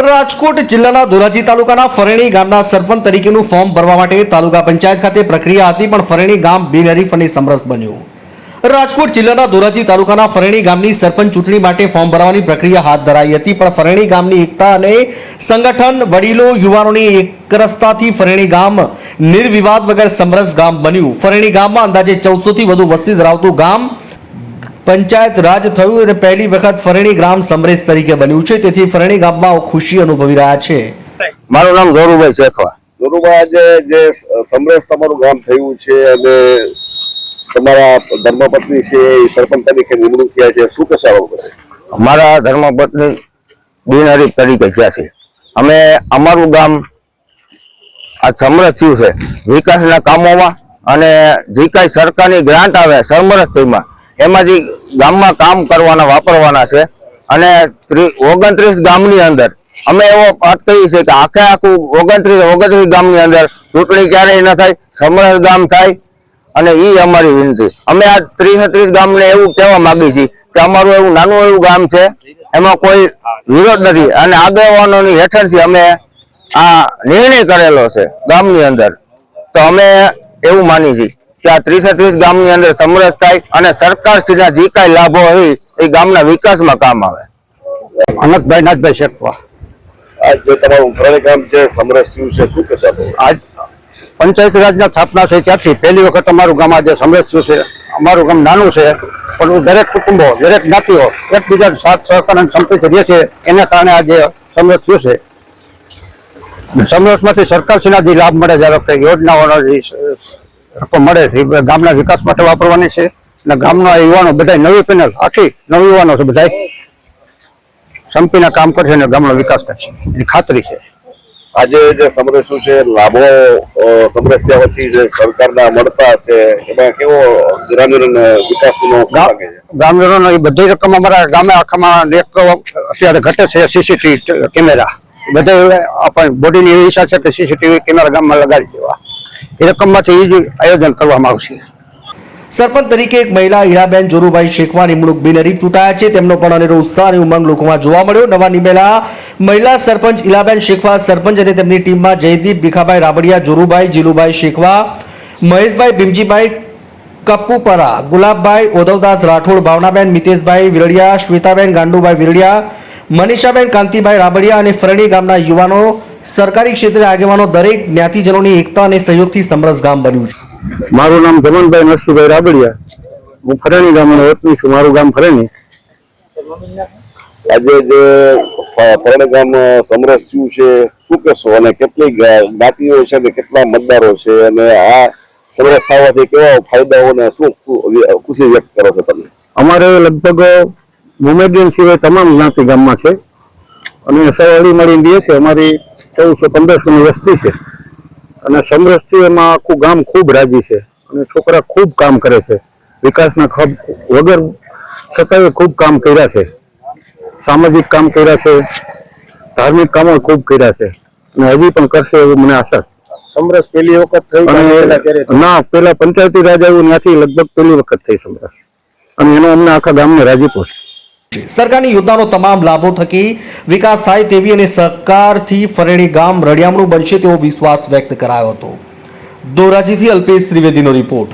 રાજકોટ જિલ્લાના ધોરાજી તાલુકાના ફરેણી ગામના સરપંચ તરીકેનું ફોર્મ ભરવા માટે તાલુકા પંચાયત ખાતે પ્રક્રિયા હતી, પણ ફરેણી ગામ બિનહરીફ અને સમરસ બન્યું। રાજકોટ જિલ્લાના ધોરાજી તાલુકાના ફરેણી ગામની સરપંચ ચૂંટણી માટે ફોર્મ ભરવાની પ્રક્રિયા હાથ ધરાઈ હતી, પણ ફરેણી ગામની એકતા અને સંગઠન, વડીલો, યુવાનોની એકરસતાથી ફરેણી ગામ નિર્વિવાદ વગર સમરસ ગામ બન્યું। ફરેણી ગામમાં અંદાજે 1400 થી વધુ વસ્તી ધરાવતું ગામ पंचायत राज थयुं અને પહેલી વખત ફરેણી ગ્રામ સમરેશ તરીકે બન્યું છે, તેથી ફરેણી ગામમાં ખુશી અનુભવી રહ્યા છે। મારું નામ જોરુભાઈ શેખવા। જોરુભાઈ, આજે જે સમરેશ તમારું ગામ થયું છે અને તમારા ધર્મપત્ની છે એ સરપંચ તરીકે નિમણૂક થયા છે, શું કહેશો? અમારા ધર્મપત્ની બિનહરીફ તરીકે થયા છે। અમે અમારું ગામ આ સમરસ થયું છે વિકાસના કામોમાં, અને જે કાંઈ સરકારની ગ્રાન્ટ આવે સમરસમાં એમાંથી ગામમાં કામ કરવાના વાપરવાના છે। અને 29 ગામની અંદર અમે એવો પાઠ કહીએ છીએ કે આખે આખું 29 ગામની અંદર ચૂંટણી ક્યારેય ન થાય, સમરસ ગામ થાય, અને એ અમારી વિનંતી। અમે આ 30 ગામને એવું કહેવા માંગીએ છીએ કે અમારું એવું નાનું એવું ગામ છે, એમાં કોઈ વિરોધ નથી, અને આગેવાનોની હેઠળથી અમે આ નિર્ણય કરેલો છે ગામની અંદર। તો અમે એવું માની છીએ કે આ 30 ગામની અંદર સમરસ થાય અને સરકારશ્રીના જે કાંઈ લાભો હોય એ ગામના વિકાસમાં કામ આવે। અનંતભાઈ નાથભાઈ શેખવા। આજ જે તમારું ફરેણી ગામ છે સમરસ થયું છે, શું કહેશો? આજ પંચાયત રાજના સ્થાપના થઈ ત્યારથી પહેલી વખત અમારું ગામ આજે સમરસ થયું છે। અમારું ગામ નાનું છે, પણ દરેક કુટુંબો, દરેક જ્ઞાતિઓ એકબીજા સાથ સહકાર અને સંપીને રહે છે, એના કારણે આજે સમરસ થયું છે। સમરસમાંથી સરકારશ્રીના જે લાભ મળે, ધારો કે યોજનાઓનો રકમ મળે છે, ગામના વિકાસ માટે વાપરવાની છે, અને ગામના યુવાનો બધા નવી પેનલ આખી નવ યુવાનો છે, બધા સંપીને કામ કરશે અને ગામનો વિકાસ કરશે એની ખાતરી છે। આજે જે સમરસ છે લાભો સમરસ થયા પછી જે સરકારના મળતા હશે, એમાં કેવો ગ્રામીણ વિકાસનો ગ્રામીણોનો એ બધી રકમ અમારા ગામે આખામાં અત્યારે ઘટે છે। સીસીટીવી કેમેરા બધા આપણે બોડીની એવી ઈચ્છા છે કે સીસીટીવી કેમેરા ગામમાં લગાડી દેવા, એ રકમમાંથી જ આયોજન કરવામાં આવશે। સરપંચ તરીકે એક મહિલા હીરાબેન જોરુભાઈ શેખવા નિમણૂક બિનહરીફ ચૂંટાયા છે, તેમનો પણ અનેરો ઉત્સાહ અને ઉમંગ લોકોમાં જોવા મળ્યો। નવા નિમેલા મહિલા સરપંચ ઈલાબેન શેખવા સરપંચ અને તેમની ટીમમાં જયદીપ, ભીખાભાઈ રાબડિયા, જોરુભાઈ, જીલુભાઈ શેખવા, મહેશભાઈ, ભીમજીભાઈ કપ્પુપરા, ગુલાબભાઈ, ઓધવદાસ રાઠોડ, ભાવનાબેન, મિતેશભાઈ વિરડિયા, શ્વેતાબેન, ગાંડુભાઈ વિરડિયા, મનીષાબેન, કાંતિભાઈ રાબડિયા અને ફરેણી ગામના યુવાનો, સરકારી ક્ષેત્રે આગેવાનો, દરેક જ્ઞાતિજનોની એકતા અને સહયોગથી સમરસ ગામ બન્યું છે। મારું નામ ધમનભાઈ નરસિંહભાઈ રાબડિયા, હું ફરેણી ગામનો વતની છું, મારું ગામ ફરેણી। આજે જે ફરેણી ગામ સમરસ થયું છે, શું કહેશો? અને કેટલી જ્ઞાતિઓ છે, કેટલા મતદારો છે, અને આ સમરસ થવાથી કેવા ફાયદાઓને શું ખુશી વ્યક્ત કરો છો તમે? અમારે લગભગ મુમેડિયન સિવાય તમામ જ્ઞાતિ ગામમાં છે, અને સવાળી મળીને દે છે। અમારી 1400-1500ની વસ્તી છે, અને સમરસથી એમાં આખું ગામ ખૂબ રાજી છે, અને છોકરા ખૂબ કામ કરે છે, વિકાસના વગર છતાંય ખૂબ કામ કર્યા છે, સામાજિક કામ કર્યા છે, ધાર્મિક કામો ખૂબ કર્યા છે, અને હજી પણ કરશે એવું મને આશા છે। સમરસ પહેલી વખત થઈ? ના, પેલા પંચાયતી રાજ આવ્યું ત્યાંથી લગભગ પહેલી વખત થઈ સમરસ, અને એનો અમને આખા ગામને રાજીપો છે। સરકારની યોજનાનો તમામ લાભો થકી વિકાસ થાય તેવી અને સહકારથી ફરેણી ગામ રળિયામણું બનશે તેવો વિશ્વાસ વ્યક્ત કરાયો હતો। ધોરાજીથી અલ્પેશ ત્રિવેદીનો રિપોર્ટ।